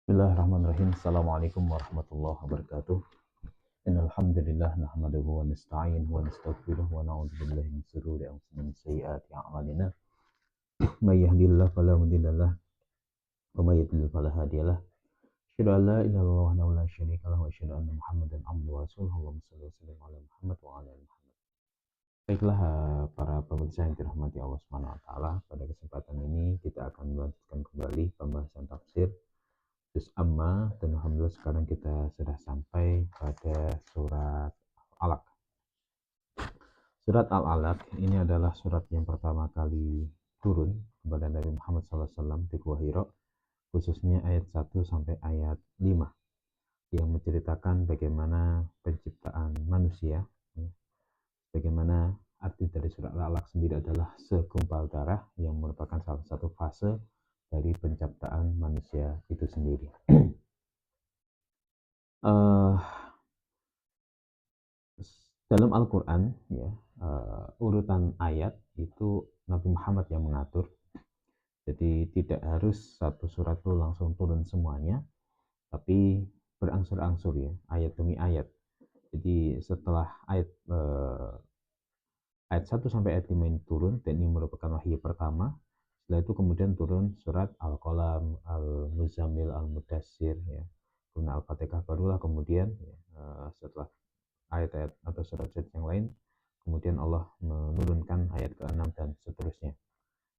Bismillahirrahmanirrahim. Assalamualaikum warahmatullahi wabarakatuh. Innal hamdalillah nahmaduhu wa nasta'inuhu wa nastaghfiruh wa na'udzu billahi min shururi anfusina wa min sayyiati a'malina. May yahdihillahu fala mudilla lahu wa may yudlil fala hadiya lahu. Asyhadu an la ilaha illallah wahdahu la syarika lahu wa asyhadu anna Muhammadan abduhu wa rasuluhu. Allahumma shalli wa sallim ala Muhammad wa ala ali Muhammad. Baiklah, para pemirsa yang dirahmati Allah Subhanahu wa taala, pada kesempatan ini kita akan melanjutkan kembali pembahasan tafsir Juz Amma, dan alhamdulillah sekarang kita sudah sampai pada surat Al-Alaq. Surat Al-Alaq ini adalah surat yang pertama kali turun kepada Nabi Muhammad SAW di Gua Hira, khususnya ayat 1 sampai ayat 5, yang menceritakan bagaimana penciptaan manusia. Bagaimana arti dari surat Al-Alaq sendiri adalah segumpal darah, yang merupakan salah satu fase dari penciptaan manusia itu sendiri. Dalam Al-Quran, ya, urutan ayat itu Nabi Muhammad yang mengatur. Jadi tidak harus satu surat itu langsung turun semuanya, tapi berangsur-angsur, ya, ayat demi ayat. Jadi setelah ayat 1 sampai ayat 5 ini turun, dan ini merupakan wahyu pertama. Setelah itu kemudian turun surat Al-Qalam, Al-Muzammil, Al-Mudassir, ya. Kemudian Al-Fatihah, barulah kemudian, ya, setelah ayat-ayat atau surat-surat yang lain, kemudian Allah menurunkan ayat ke-6 dan seterusnya.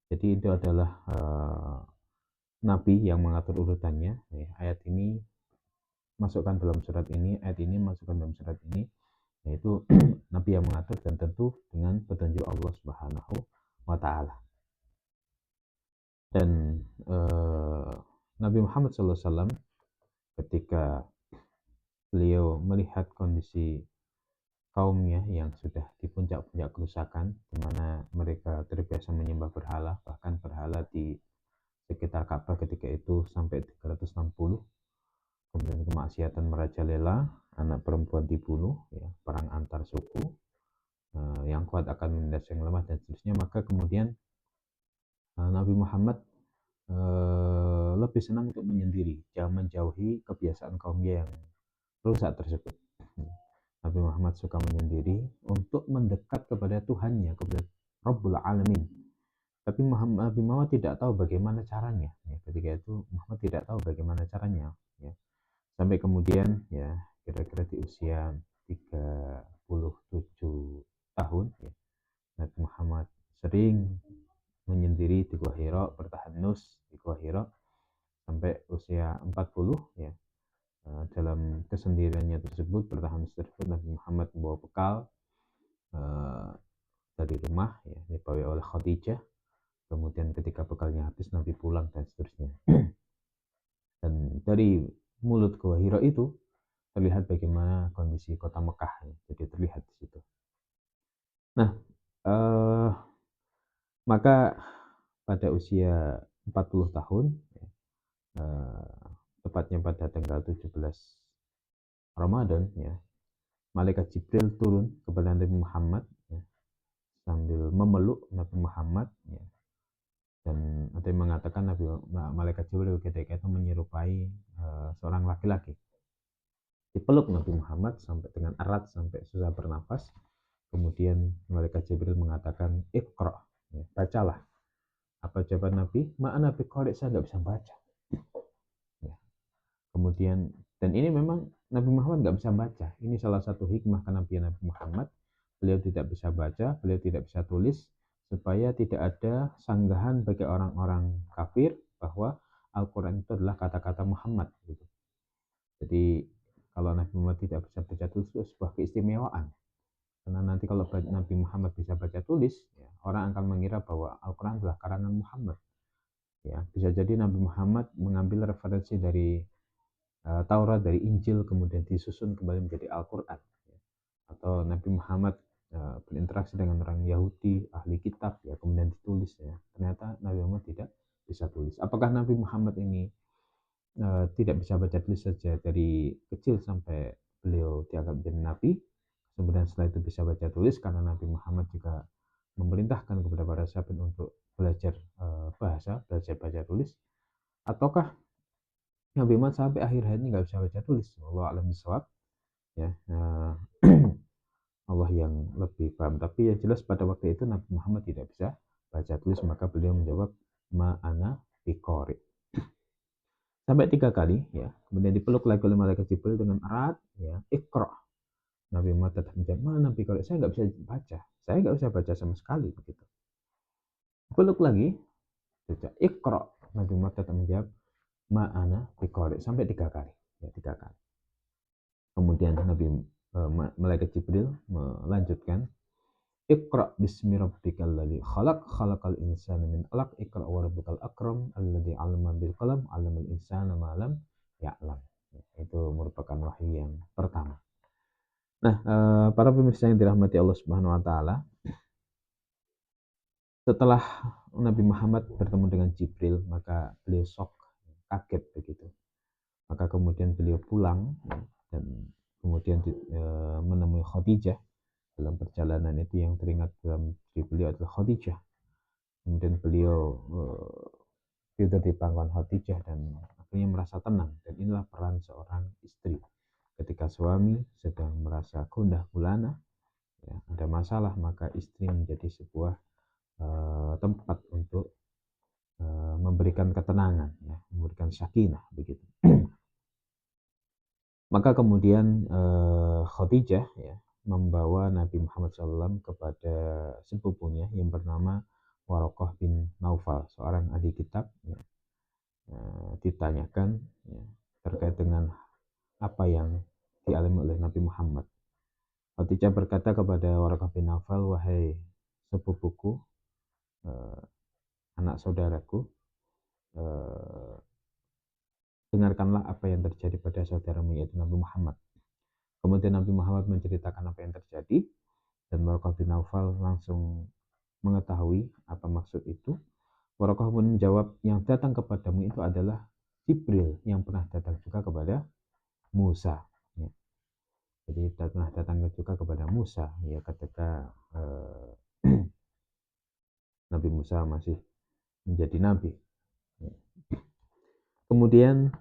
Jadi itu adalah Nabi yang mengatur urutannya. Ayat ini masukkan dalam surat ini, ayat ini masukkan dalam surat ini, yaitu Nabi yang mengatur, dan tentu dengan petunjuk Allah Subhanahu wa Ta'ala. Dan Nabi Muhammad SAW ketika beliau melihat kondisi kaumnya yang sudah di puncak-puncak kerusakan, di mana mereka terbiasa menyembah berhala, bahkan berhala di sekitar Ka'bah ketika itu sampai 360, kemudian kemaksiatan merajalela, anak perempuan dibunuh, ya, perang antar suku, yang kuat akan menindas yang lemah, dan seterusnya. Maka kemudian Nabi Muhammad lebih senang untuk menyendiri, jangan menjauhi kebiasaan kaumnya yang rusak tersebut. Nabi Muhammad suka menyendiri untuk mendekat kepada Tuhannya, kepada Rabbul Alamin. Tapi Nabi Muhammad tidak tahu bagaimana caranya. Ya, ketika itu Muhammad tidak tahu bagaimana caranya. Ya. Sampai kemudian, ya, kira-kira di usia 37 tahun, ya, Nabi Muhammad sering menyendiri di Gua Hira, bertahanus di Gua Hira sampai usia 40, ya. Dalam kesendiriannya tersebut, bertahan tersebut, Nabi Muhammad membawa bekal dari rumah, ya, dibawa oleh Khadijah. Kemudian ketika bekalnya habis, Nabi pulang dan seterusnya. Dan dari mulut Gua Hira itu terlihat bagaimana kondisi kota Mekah, ya. Jadi terlihat di situ. Nah, maka pada usia 40 tahun, ya, tepatnya pada tanggal 17 Ramadan, ya, malaikat Jibril turun kepada Nabi Muhammad, ya, sambil memeluk Nabi Muhammad, ya. Dan ada yang mengatakan malaikat Jibril ketika itu menyerupai seorang laki-laki. Dipeluk Nabi Muhammad sampai dengan erat, sampai susah bernafas. Kemudian malaikat Jibril mengatakan, "Iqra", ya, bacalah. Apa jawaban Nabi? "Ma'ana biqari", saya nggak bisa baca. Ya. Kemudian, dan ini memang Nabi Muhammad nggak bisa baca. Ini salah satu hikmah kenabian Nabi Muhammad. Beliau tidak bisa baca, beliau tidak bisa tulis, supaya tidak ada sanggahan bagi orang-orang kafir bahwa Al-Quran itu adalah kata-kata Muhammad, gitu. Jadi kalau Nabi Muhammad tidak bisa baca tulis, itu sebuah keistimewaan. Karena nanti kalau Nabi Muhammad bisa baca tulis, ya, orang akan mengira bahwa Al-Quran adalah karangan Muhammad. Ya, bisa jadi Nabi Muhammad mengambil referensi dari Taurat, dari Injil, kemudian disusun kembali menjadi Al-Quran. Ya. Atau Nabi Muhammad berinteraksi dengan orang Yahudi, ahli kitab, ya, kemudian ditulis, ya. Ternyata Nabi Muhammad tidak bisa tulis. Apakah Nabi Muhammad ini tidak bisa baca tulis saja dari kecil sampai beliau dianggap menjadi Nabi, kemudian setelah itu bisa baca tulis karena Nabi Muhammad juga memerintahkan kepada para sahabat untuk belajar bahasa, belajar baca tulis? Ataukah Nabi Muhammad sampai akhir hayatnya nggak bisa baca tulis. Allah alam bisawab, ya. Allah yang lebih paham. Tapi yang jelas pada waktu itu Nabi Muhammad tidak bisa baca tulis, maka beliau menjawab ma'ana biqori. Sampai 3 kali, ya. Kemudian dipeluk lagi oleh malaikat Jibril dengan erat, ya. Iqra. Nabi Muhammad tetap menjawab, mana biqori? Saya nggak bisa baca. Saya nggak bisa baca sama sekali, begitu. Peluk lagi, Iqra. Nabi Muhammad tetap menjawab, ma'ana biqori. Sampai 3 kali, ya, 3 kali. Kemudian malaikat Jibril melanjutkan, Iqra bismi rabbikal ladzi khalaq khalaqal insana min 'alaq iqra wa rabbukal akram alladzi 'allama bil qalam 'allamal insana ma lam ya'lam. Itu merupakan wahyu yang pertama. Nah, para pemirsa yang dirahmati Allah Subhanahu wa taala, setelah Nabi Muhammad bertemu dengan Jibril, maka beliau shock, kaget begitu. Maka kemudian beliau pulang, dan kemudian menemui Khadijah. Dalam perjalanan itu yang teringat dalam diri beliau adalah Khadijah. Kemudian beliau tidur di pangkuan Khadijah dan akhirnya merasa tenang. Dan inilah peran seorang istri. Ketika suami sedang merasa gundah gulana, ya, ada masalah, maka istri menjadi sebuah tempat untuk memberikan ketenangan, ya, memberikan sakinah begitu. Maka kemudian Khadijah, ya, membawa Nabi Muhammad SAW kepada sepupunya yang bernama Waraqah bin Naufal, seorang ahli kitab, ya. Ditanyakan, ya, terkait dengan apa yang dialami oleh Nabi Muhammad. Khadijah berkata kepada Waraqah bin Naufal, wahai sepupuku, anak saudaraku, dengarkanlah apa yang terjadi pada saudaramu yaitu Nabi Muhammad. Kemudian Nabi Muhammad menceritakan apa yang terjadi, dan Waraqah bin Naufal langsung mengetahui apa maksud itu. Waraqah pun menjawab, yang datang kepadamu itu adalah Jibril yang pernah datang juga kepada Musa. Ya. Jadi pernah datang juga kepada Musa, ya, ketika Nabi Musa masih menjadi nabi. Ya. Kemudian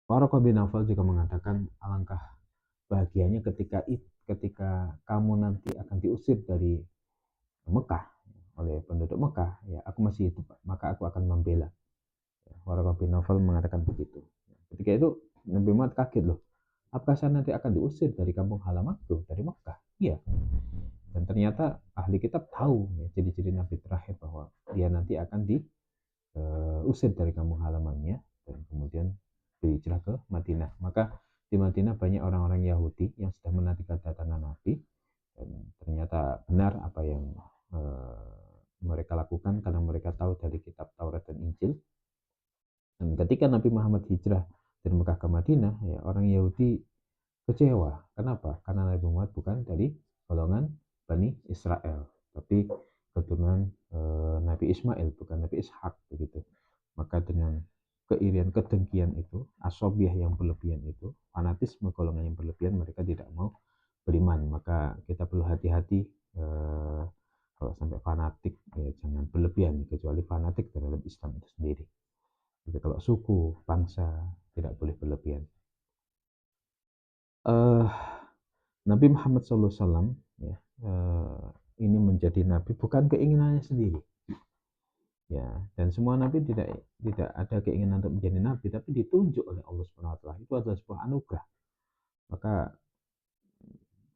Waraqah bin Naufal juga mengatakan, alangkah bahagianya ketika kamu nanti akan diusir dari Mekah oleh penduduk Mekah, ya, aku masih hidup, maka aku akan membela. Waraqah bin Naufal mengatakan begitu. Ketika itu Nabi Muhammad kaget, loh, apakah saya nanti akan diusir dari kampung halamanku, dari Mekah? Iya. Dan ternyata ahli kitab tahu, ya, ciri-ciri Nabi terakhir bahwa dia nanti akan diusir dari kampung halamannya dan kemudian berhijrah ke Madinah. Maka di Madinah banyak orang-orang Yahudi yang sudah menanti kedatangan Nabi, dan ternyata benar apa yang mereka lakukan karena mereka tahu dari kitab Taurat dan Injil. Dan ketika Nabi Muhammad hijrah dari Mekah ke Madinah, ya, orang Yahudi kecewa. Kenapa? Karena Nabi Muhammad bukan dari golongan Bani Israel, tapi keturunan Nabi Ismail, bukan Nabi Ishak begitu. Maka dengan keirian, kedengkian itu, asobiah yang berlebihan itu, fanatisme golongan yang berlebihan, mereka tidak mau beriman. Maka kita perlu hati-hati kalau sampai fanatik, ya, jangan berlebihan, kecuali fanatik terhadap Islam itu sendiri. Jadi kalau suku, bangsa, tidak boleh berlebihan. Nabi Muhammad SAW, ya, ini menjadi nabi bukan keinginannya sendiri, ya, dan semua nabi tidak ada keinginan untuk menjadi nabi, tapi ditunjuk oleh Allah Subhanahu wa taala. Itu adalah sebuah anugerah. Maka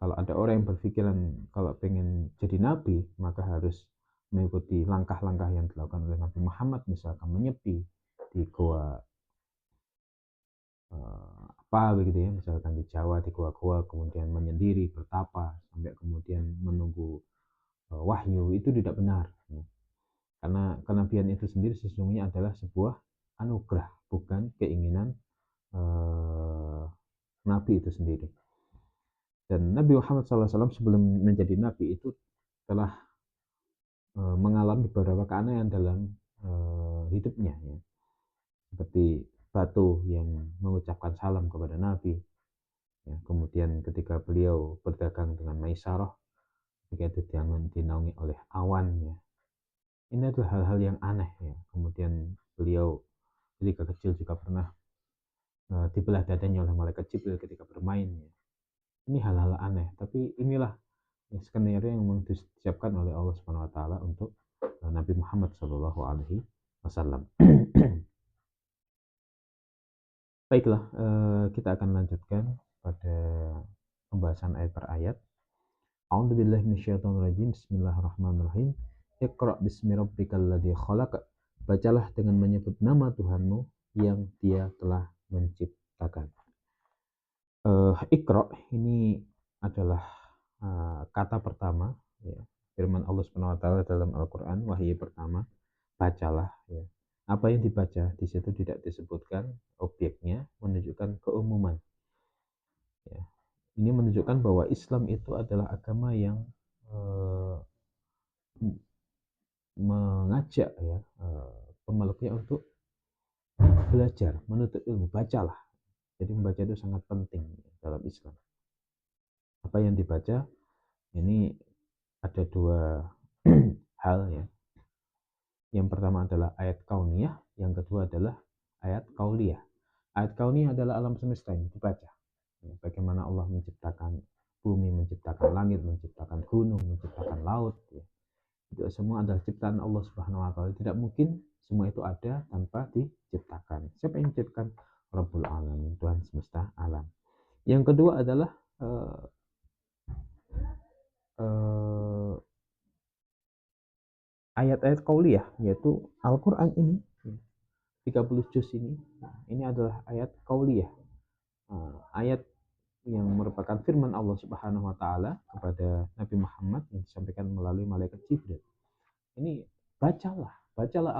kalau ada orang yang berpikiran kalau pengen jadi nabi, maka harus mengikuti langkah-langkah yang dilakukan oleh Nabi Muhammad, misalkan menyepi di goa apa begitu, ya, misalkan di Jawa, di goa-goa, kemudian menyendiri, bertapa, sampai kemudian menunggu wahyu. Itu tidak benar, ya. Karena kenabian itu sendiri sesungguhnya adalah sebuah anugerah, bukan keinginan nabi itu sendiri. Dan Nabi Muhammad SAW sebelum menjadi nabi itu telah mengalami beberapa keanehan dalam hidupnya, ya. Seperti batu yang mengucapkan salam kepada Nabi, ya. Kemudian ketika beliau berdagang dengan Maisarah, ketika itu jangan dinaungi oleh awan, ya, ini adalah hal-hal yang aneh ya. Kemudian beliau ketika kecil juga pernah dibelah dadanya oleh malaikat Jibril ketika bermain ya. Ini hal-hal aneh, tapi inilah ya, skenario yang memang disiapkan oleh Allah Subhanahu wa taala untuk Nabi Muhammad Shallallahu alaihi wasallam. Baiklah, kita akan lanjutkan pada pembahasan ayat per ayat. A'udzubillahi minasyaitonirrajim. Bismillahirrahmanirrahim. Iqra bismi rabbikal ladzi khalaq. Bacalah dengan menyebut nama Tuhanmu yang Dia telah menciptakan. Iqra ini adalah kata pertama ya, firman Allah Subhanahu wa taala dalam Al-Qur'an, wahyu pertama, bacalah ya. Apa yang dibaca di situ tidak disebutkan objeknya, menunjukkan keumuman ya. Ini menunjukkan bahwa Islam itu adalah agama yang mengajak ya pemeluknya untuk belajar, menuntut ilmu, bacalah. Jadi membaca itu sangat penting dalam Islam. Apa yang dibaca ini ada dua hal ya. Yang pertama adalah ayat kauniyah, yang kedua adalah ayat kauliyah. Ayat kauniyah adalah alam semesta yang dibaca. Bagaimana Allah menciptakan bumi, menciptakan langit, menciptakan gunung, menciptakan laut. Ya. Itu semua adalah ciptaan Allah Subhanahu wa taala. Tidak mungkin semua itu ada tanpa diciptakan. Siapa yang menciptakan? Rabbul Alamin, Tuhan semesta alam. Yang kedua adalah ayat-ayat qauliyah, yaitu Al-Quran ini 30 juz ini adalah ayat qauliyah, ayat yang merupakan firman Allah Subhanahu wa taala kepada Nabi Muhammad yang disampaikan melalui malaikat Jibril. Ini bacalah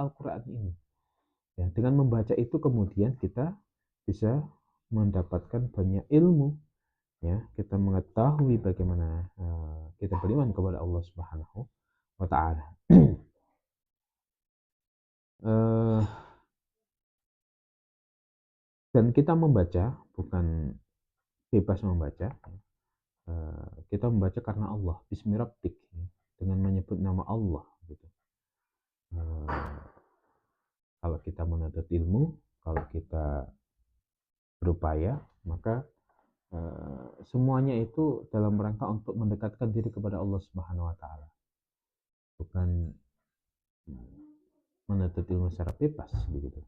Al-Quran ini ya. Dengan membaca itu kemudian kita bisa mendapatkan banyak ilmu ya, kita mengetahui bagaimana kita beriman kepada Allah Subhanahu wa taala. Dan kita membaca bukan bebas membaca, kita membaca karena Allah, bismi rabbik, dengan menyebut nama Allah gitu. Kalau kita menuntut ilmu, kalau kita berupaya, maka semuanya itu dalam rangka untuk mendekatkan diri kepada Allah Subhanahu wa taala. Bukan menuntut ilmu secara bebas begitu.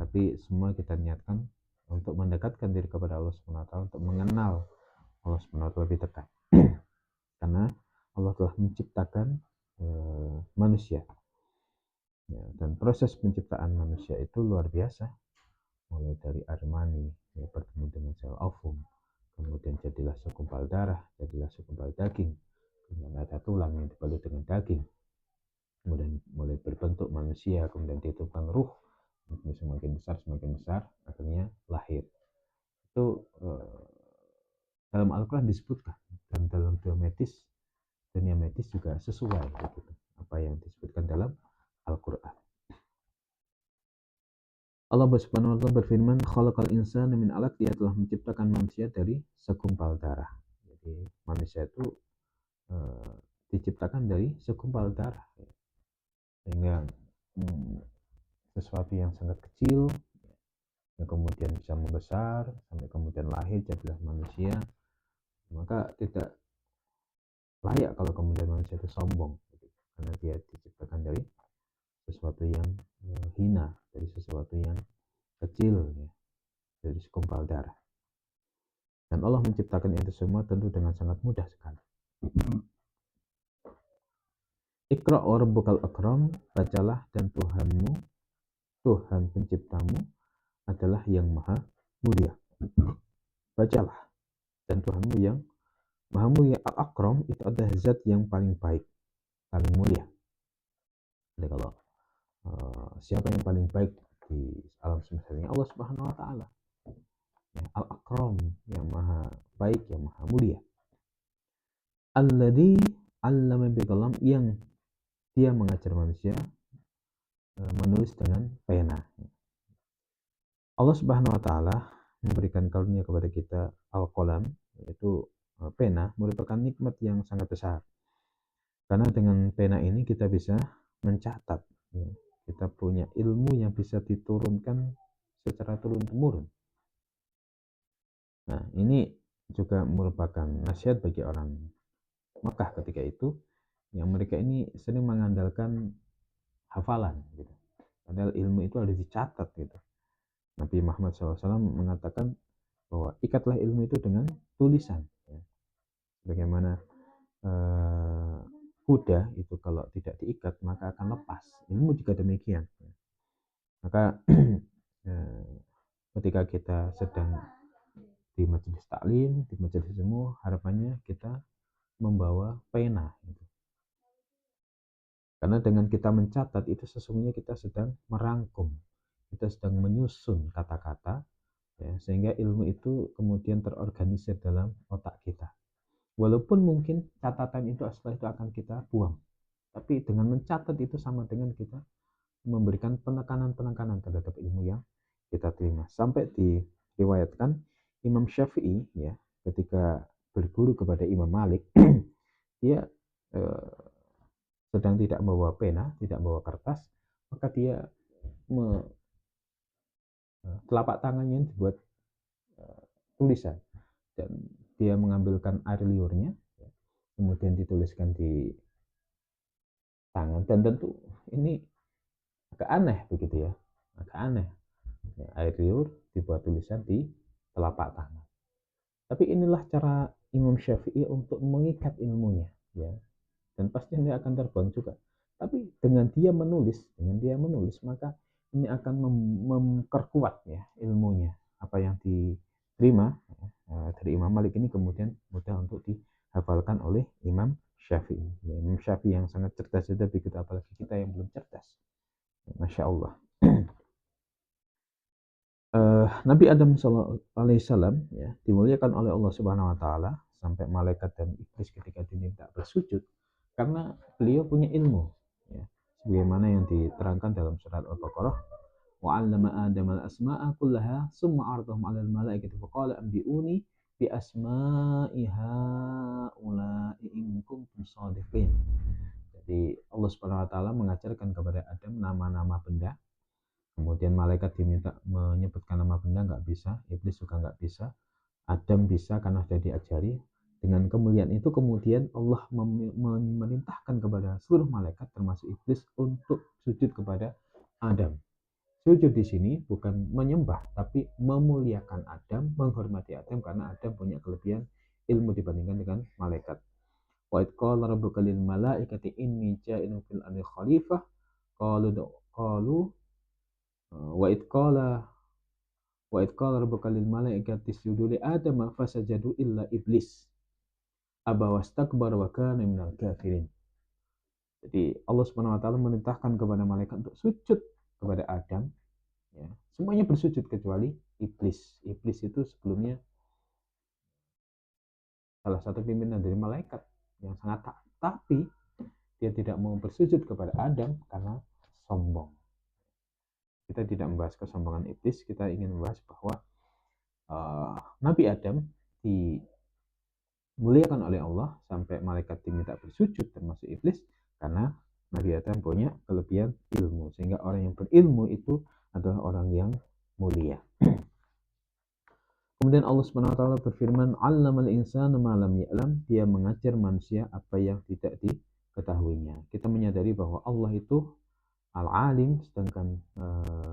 Tapi semua kita niatkan untuk mendekatkan diri kepada Allah Subhanahu wa taala, untuk mengenal Allah Subhanahu wa taala lebih dekat. Karena Allah telah menciptakan manusia. Ya, dan proses penciptaan manusia itu luar biasa. Mulai dari air mani, ya, bertemu dengan sel ovum, kemudian jadilah segumpal darah, jadilah segumpal daging, kemudian ada tulang yang dibalut dengan daging, kemudian mulai berbentuk manusia, kemudian ditiupkan ruh, semakin besar, akhirnya lahir. Itu dalam Al-Quran disebutkan, dan dalam dunia medis juga sesuai gitu, apa yang disebutkan dalam Al-Quran. Allah Subhanahu wa taala berfirman, khalaqal insana min 'alaq, Dia telah menciptakan manusia dari segumpal darah. Jadi manusia itu diciptakan dari segumpal darah. Sehingga sesuatu yang sangat kecil yang kemudian bisa membesar sampai kemudian lahir jadilah manusia, maka tidak layak kalau kemudian manusia itu sombong karena dia diciptakan dari sesuatu yang hina, dari sesuatu yang kecil ya, dari segumpal darah. Dan Allah menciptakan itu semua tentu dengan sangat mudah sekali. Iqra wa rabbukal akram, bacalah dan Tuhanmu, Tuhan penciptamu adalah yang maha mulia. Bacalah dan Tuhanmu yang maha mulia. Al-akram itu adalah zat yang paling baik, paling mulia. Jadi kalau siapa yang paling baik di alam semesta ini? Allah Subhanahu wa taala. Ya, Al-akram, yang maha baik, yang maha mulia. Alladzi 'allama bil qalam, yang dia mengajar manusia menulis dengan pena. Allah Subhanahu wa taala memberikan karunia kepada kita al-qalam, yaitu pena, merupakan nikmat yang sangat besar. Karena dengan pena ini kita bisa mencatat, ya. Kita punya ilmu yang bisa diturunkan secara turun-temurun. Nah, ini juga merupakan nasihat bagi orang Mekah ketika itu, yang mereka ini sering mengandalkan hafalan, gitu. Padahal ilmu itu harus dicatat, gitu. Nabi Muhammad SAW mengatakan bahwa ikatlah ilmu itu dengan tulisan. Ya. Bagaimana kuda itu kalau tidak diikat maka akan lepas. Ilmu juga demikian. Maka ketika kita sedang di majelis taklim, di majelis ilmu, harapannya kita membawa pena. Gitu. Karena dengan kita mencatat itu sesungguhnya kita sedang merangkum, kita sedang menyusun kata-kata, ya, sehingga ilmu itu kemudian terorganisir dalam otak kita. Walaupun mungkin catatan itu setelah itu akan kita buang, tapi dengan mencatat itu sama dengan kita memberikan penekanan-penekanan terhadap ilmu yang kita terima. Sampai diriwayatkan Imam Syafi'i, ya, ketika berguru kepada Imam Malik, dia sedang tidak membawa pena, tidak membawa kertas, maka dia telapak tangannya dibuat tulisan, dan dia mengambilkan air liurnya, kemudian dituliskan di tangan, dan tentu ini agak aneh begitu ya, agak aneh, ya, air liur dibuat tulisan di telapak tangan. Tapi inilah cara Imam Syafi'i untuk mengikat ilmunya, ya, dan pasti ini akan terbuang juga. Tapi dengan dia menulis, maka ini akan memperkuat, ya, ilmunya. Apa yang diterima, ya, dari Imam Malik ini kemudian mudah untuk dihafalkan oleh Imam Syafi'i. Ya, Imam Syafi'i yang sangat cerdas itu begitu, apalagi kita yang belum cerdas. Masya Allah. Nabi Adam alaihissalam, ya, dimuliakan oleh Allah Subhanahu Wa Taala sampai malaikat dan iblis ketika diminta bersujud karena beliau punya ilmu, ya, sebagaimana yang diterangkan dalam surat Al-Baqarah, wa 'allama Adam al-asma'a kullaha summa 'aradahum 'alal malaikati faqala anbi'uni bi asma'i haula'i in kuntum shadiqin. Jadi Allah Subhanahu Wa Taala mengajarkan kepada Adam nama-nama benda. Kemudian malaikat diminta menyebutkan nama benda, nggak bisa. Iblis juga nggak bisa. Adam bisa karena sudah diajari. Dengan kemuliaan itu kemudian Allah memerintahkan kepada seluruh malaikat termasuk iblis untuk sujud kepada Adam. Sujud di sini bukan menyembah, tapi memuliakan Adam, menghormati Adam karena Adam punya kelebihan ilmu dibandingkan dengan malaikat. Wa idh qala rabbuka lil malaikati inni ja'ilun fil ardi khalifah qalu wa idh qala rabbuka lil malaikati isjudu li adama fasajadu illa iblis aba wastakbara wa kana minal kafirin. Jadi Allah Subhanahu wa taala memerintahkan kepada malaikat untuk sujud kepada Adam, ya. Semuanya bersujud kecuali iblis. Iblis itu sebelumnya salah satu pimpinan dari malaikat yang sangat taat, tapi dia tidak mau bersujud kepada Adam karena sombong. Kita tidak membahas kesombongan iblis, kita ingin membahas bahwa Nabi Adam dimuliakan oleh Allah sampai malaikat diminta bersujud termasuk iblis karena Nabi Adam punya kelebihan ilmu, sehingga orang yang berilmu itu adalah orang yang mulia. Kemudian Allah Subhanahu wa taala berfirman, "'Allamal insana ma lam ya'lam", dia mengajar manusia apa yang tidak diketahuinya. Kita menyadari bahwa Allah itu al-alim, sedangkan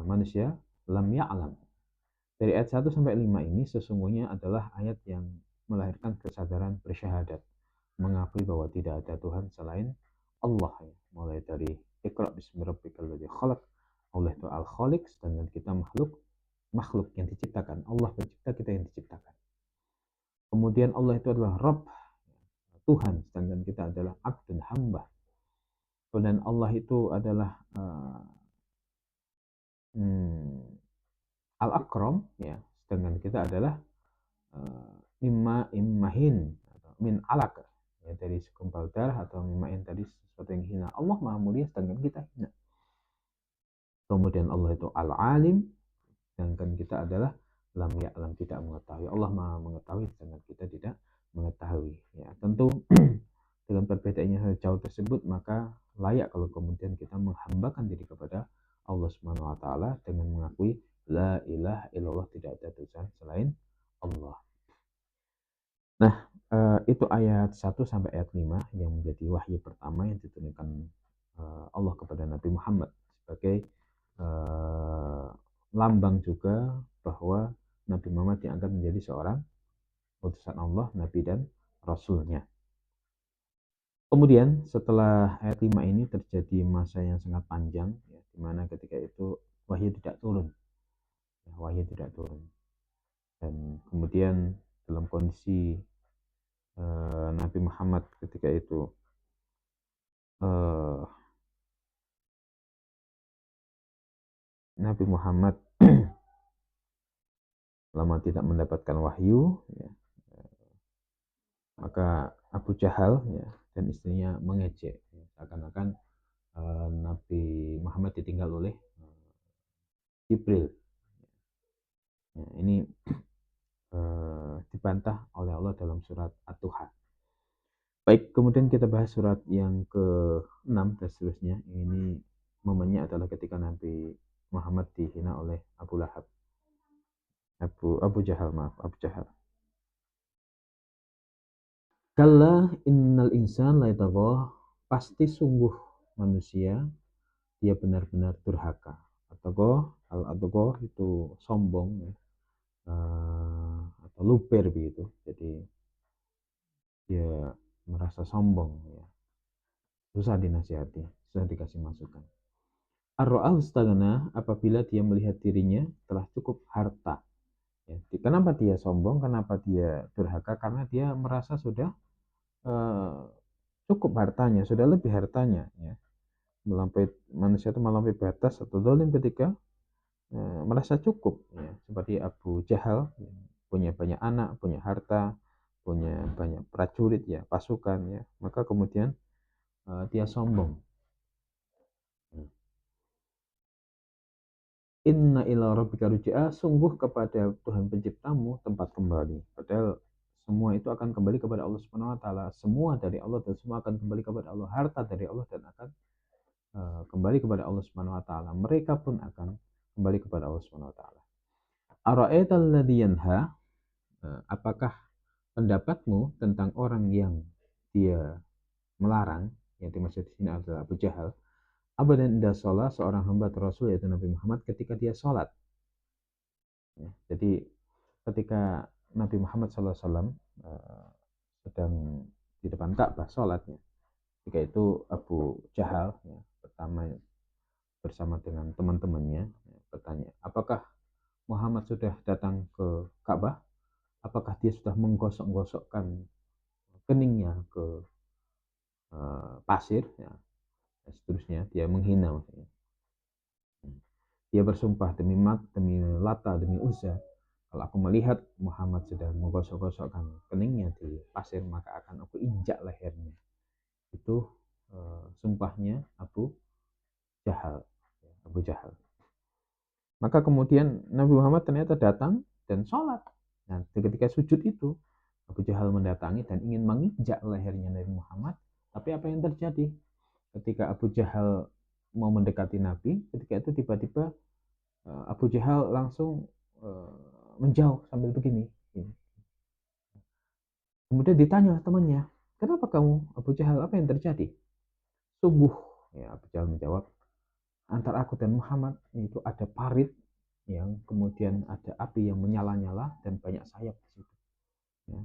manusia lam ya'lam. Dari ayat 1 sampai 5 ini sesungguhnya adalah ayat yang melahirkan kesadaran bersyahadat, mengakui bahwa tidak ada Tuhan selain Allah, ya. Mulai dari Iqra bismi rabbikal ladzi khalaq, Allah itu al-khaliq, sedangkan kita makhluk yang diciptakan. Allah pencipta, kita yang diciptakan. Kemudian Allah itu adalah Rabb, Tuhan, sedangkan kita adalah abdun, hamba. Dan Allah itu adalah al-akram, ya, sedangkan kita adalah immahin atau min alaq, ya, dari segumpal darah, atau mimmain tadi sesuatu yang hina. Allah maha mulia sedangkan kita hina. Kemudian Allah itu al-alim, sedangkan kita adalah lam ya'lam, tidak mengetahui. Allah maha mengetahui sedangkan kita tidak mengetahui, ya. Tentu dengan perbedaannya jauh tersebut, maka layak kalau kemudian kita menghambakan diri kepada Allah Subhanahu wa taala dengan mengakui la ilaha illallah, tidak ada Tuhan selain Allah. Nah, itu ayat 1 sampai ayat 5 yang menjadi wahyu pertama yang diturunkan Allah kepada Nabi Muhammad sebagai lambang juga bahwa Nabi Muhammad dianggap menjadi seorang utusan Allah, Nabi dan Rasulnya. Kemudian setelah ayat 5 ini terjadi masa yang sangat panjang, ya, di mana ketika itu wahyu tidak turun. Ya, wahyu tidak turun. Dan kemudian dalam kondisi Nabi Muhammad ketika itu Nabi Muhammad lama tidak mendapatkan wahyu, ya, maka Abu Jahal, ya, dan istrinya mengejek, ya, seakan-akan Nabi Muhammad ditinggal oleh Jibril. Ya, ini dibantah oleh Allah dalam surat At-Tuha. Baik, kemudian kita bahas surat yang ke-6 dan seterusnya. Ini momennya adalah ketika Nabi Muhammad dihina oleh Abu Lahab. Abu Jahal, maaf, Abu Jahal. Kalla innal insan la yatagha, pasti sungguh manusia dia benar-benar durhaka. Atau itu sombong, ya. Atau luber begitu. Jadi dia merasa sombong, ya. Susah dinasihati, susah dikasih masukan. Ar-ra'ahu istaghna, apabila dia melihat dirinya telah cukup harta. Ya, kenapa dia sombong? Kenapa dia durhaka? Karena dia merasa sudah cukup hartanya, sudah lebih hartanya, ya. Manusia itu melampaui batas atau zalim ketika merasa cukup, ya. Seperti Abu Jahal, ya, punya banyak anak, punya harta, punya banyak prajurit, ya, pasukan, ya. Maka kemudian dia sombong. Inna ila rabbika ruj'a, sungguh kepada Tuhan penciptamu tempat kembali. Padahal semua itu akan kembali kepada Allah Subhanahu wa taala. Semua dari Allah dan semua akan kembali kepada Allah. Harta dari Allah dan akan kembali kepada Allah Subhanahu wa taala. Mereka pun akan kembali kepada Allah Subhanahu wa taala. Ara'aital ladzi yanha, apakah pendapatmu tentang orang yang dia melarang, yang dimaksud di sini adalah Abu Jahal, abadan inda sholat, seorang hamba Rasul yaitu Nabi Muhammad ketika dia sholat. Ya, jadi ketika Nabi Muhammad SAW sedang di depan Ka'bah sholatnya, ketika itu Abu Jahal, ya, pertama bersama dengan teman-temannya, ya, bertanya, apakah Muhammad sudah datang ke Ka'bah? Apakah dia sudah menggosok-gosokkan keningnya ke pasir, ya, dan seterusnya. Dia menghina maksudnya. Dia bersumpah demi Mat, demi Lata, demi Uzza, kalau aku melihat Muhammad sudah menggosok-gosokkan keningnya di pasir, maka akan aku injak lehernya. Itu sumpahnya Abu Jahal. Maka kemudian Nabi Muhammad ternyata datang dan sholat. Nah, ketika sujud itu, Abu Jahal mendatangi dan ingin menginjak lehernya Nabi Muhammad. Tapi apa yang terjadi? Ketika Abu Jahal mau mendekati Nabi, ketika itu tiba-tiba Abu Jahal langsung menjauh sambil begini. Kemudian ditanya temannya, kenapa kamu Abu Jahal, apa yang terjadi? Subuh, ya, Abu Jahal menjawab, antara aku dan Muhammad itu ada parit yang kemudian ada api yang menyala-nyala dan banyak sayap di situ. Ya.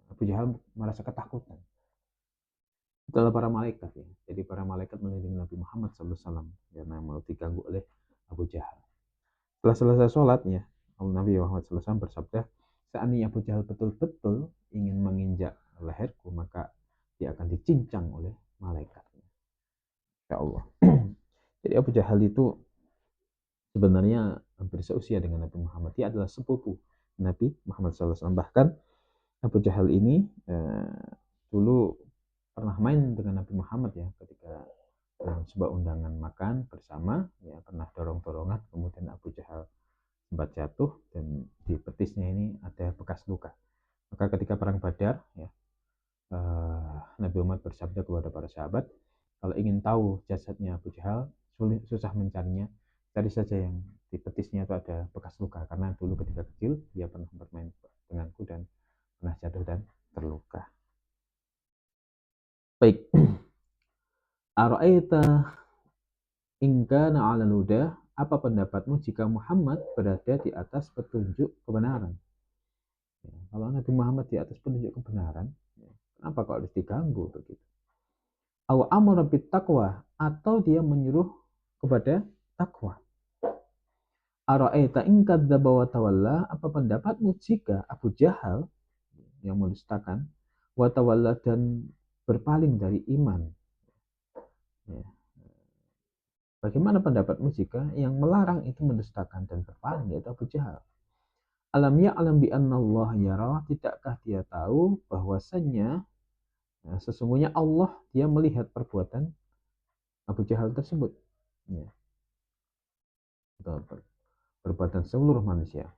Abu Jahal merasa ketakutan. Itulah para malaikat, ya. Jadi para malaikat melindungi Nabi Muhammad SAW karena mau diganggu oleh Abu Jahal. Setelah selesai sholatnya, Nabi Muhammad SAW bersabda, seandainya Abu Jahal betul-betul ingin menginjak leherku, maka dia akan dicincang oleh malaikat. Ya Allah. Jadi Abu Jahal itu sebenarnya hampir seusia dengan Nabi Muhammad. Dia adalah sepupu Nabi Muhammad SAW. Bahkan Abu Jahal ini dulu pernah main dengan Nabi Muhammad, ya, ketika dalam sebuah undangan makan bersama, ya, pernah dorong-dorongan, kemudian Abu Jahal sempat jatuh dan di betisnya ini ada bekas luka. Maka ketika perang Badar, ya, Nabi Muhammad bersabda kepada para sahabat, kalau ingin tahu jasadnya Abu Jahal, susah mencarinya, cari saja yang di petisnya itu ada bekas luka, karena dulu ketika kecil dia pernah bermain denganku dan pernah jatuh dan terluka. Baik. Ara'aita in kana 'alal huda, apa pendapatmu jika Muhammad berada di atas petunjuk kebenaran? Ya, kalau Nabi Muhammad di atas petunjuk kebenaran, ya, kenapa kok harus diganggu begitu? Aw amara bit taqwa, atau dia menyuruh kepada takwa. Ara'aita in kadzdzaba wa tawalla, apa pendapatmu jika Abu Jahal yang mendustakan wa tawalla dan berpaling dari iman? Ya. Bagaimana pendapatmu jika yang melarang itu mendustakan dan berpaling, yaitu Abu Jahal? Alam ya'lam bi Allah yara, tidakkah dia tahu bahwasannya sesungguhnya Allah dia melihat perbuatan Abu Jahal tersebut. Ya, perbuatan seluruh manusia.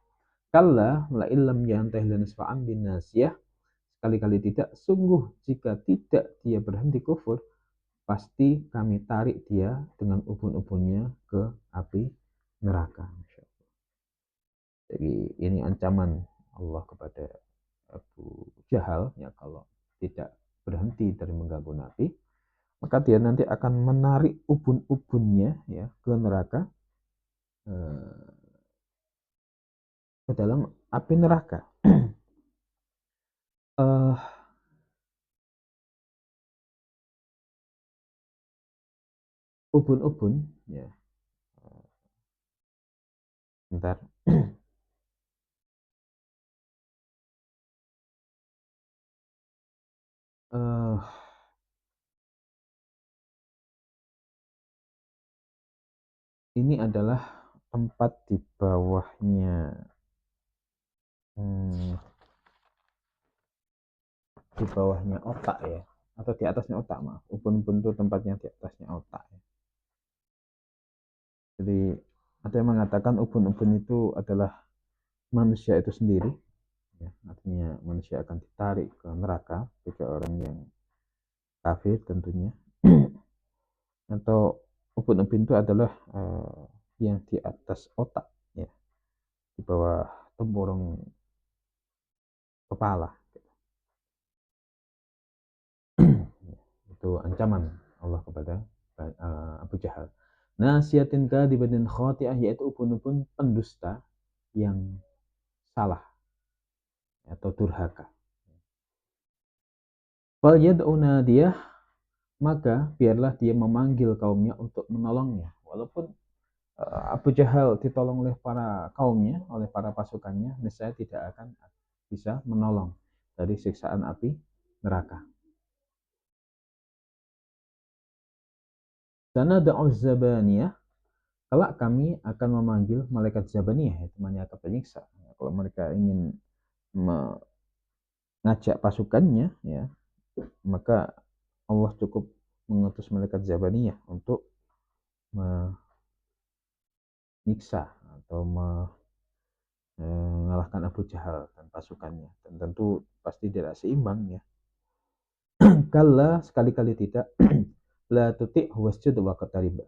Kalla la illam yantahi lanasfa'an bin nasiyah, sekali-kali tidak, sungguh jika tidak dia berhenti kufur, pasti kami tarik dia dengan ubun-ubunnya ke api neraka. Jadi ini ancaman Allah kepada Abu Jahal, ya, kalau tidak berhenti dari mengganggu Nabi, maka dia nanti akan menarik ubun-ubunnya, ya, ke neraka, ke dalam api neraka. Ubun-ubun, ya, bentar. uh, ini adalah tempat di bawahnya, di bawahnya otak, ya, atau di atasnya otak, maaf. Ubun-ubun itu tempatnya di atasnya otak, ya. Jadi ada yang mengatakan ubun-ubun itu adalah manusia itu sendiri, ya, artinya manusia akan ditarik ke neraka bagi orang yang kafir tentunya. Atau ubun-ubun itu adalah yang di atas otak, ya, di bawah tempurung kepala. Itu ancaman Allah kepada Abu Jahal. Nasiyatin kadibatin khati'ah, yaitu ubun-ubun pendusta yang salah atau durhaka. Fal yad'u nadiyah, maka biarlah dia memanggil kaumnya untuk menolongnya. Walaupun Abu Jahal ditolong oleh para kaumnya, oleh para pasukannya, niscaya tidak akan bisa menolong dari siksaan api neraka. Sanad'u zabaniyah, kelak kami akan memanggil malaikat zabaniyah, yaitu malaikat penyiksa. Kalau mereka ingin mengajak pasukannya, ya, maka Allah cukup mengutus malaikat zabaniyah untuk menyiksa atau mengalahkan Abu Jahal dan pasukannya. Dan tentu pasti tidak seimbang, ya. Kalla, sekali-kali tidak. La tuti' wasjud wa qatarib.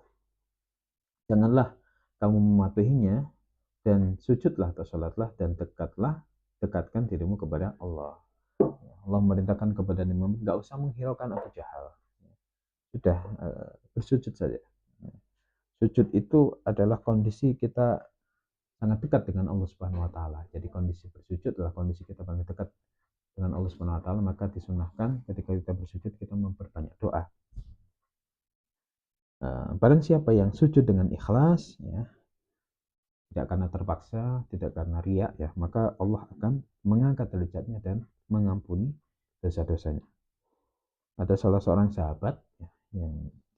Janganlah kamu mematuhinya dan sujudlah atau salatlah dan dekatkan dirimu kepada Allah. Allah memerintahkan kepada Nabi Muhammad enggak usah menghiraukan Abu Jahal. Sudah, bersujud saja. Sujud itu adalah kondisi kita sangat dekat dengan Allah Subhanahu wa taala. Jadi kondisi bersujud adalah kondisi kita paling dekat dengan Allah Subhanahu wa taala, maka disunahkan ketika kita bersujud kita memperbanyak doa. Barang siapa yang sujud dengan ikhlas, ya, tidak karena terpaksa, tidak karena riak, ya, maka Allah akan mengangkat derajatnya dan mengampuni dosa-dosanya. Ada salah seorang sahabat, ya,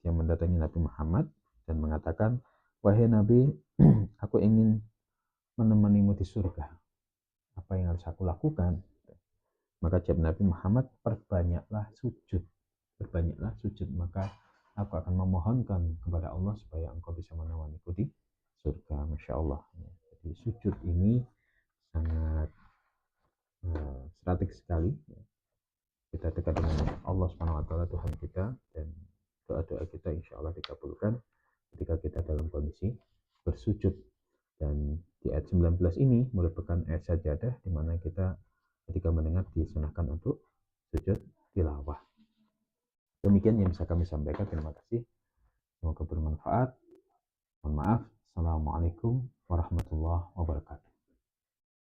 yang mendatangi Nabi Muhammad dan mengatakan, wahai Nabi, aku ingin menemanimu di surga. Apa yang harus aku lakukan? Maka jawab Nabi Muhammad, perbanyaklah sujud. Perbanyaklah sujud, maka aku akan memohonkan kepada Allah supaya engkau bisa menemaniku di surga. Masya Allah. Jadi sujud ini sangat strategis sekali, kita dekat dengan Allah Subhanahu wa taala, Tuhan kita, dan doa-doa kita insya Allah dikabulkan ketika kita dalam kondisi bersujud. Dan di ayat 19 ini merupakan ayat sajadah di mana kita ketika mendengar disunahkan untuk sujud tilawah. Demikian yang bisa kami sampaikan. Terima kasih. Semoga bermanfaat. Mohon maaf. Assalamualaikum warahmatullahi wabarakatuh.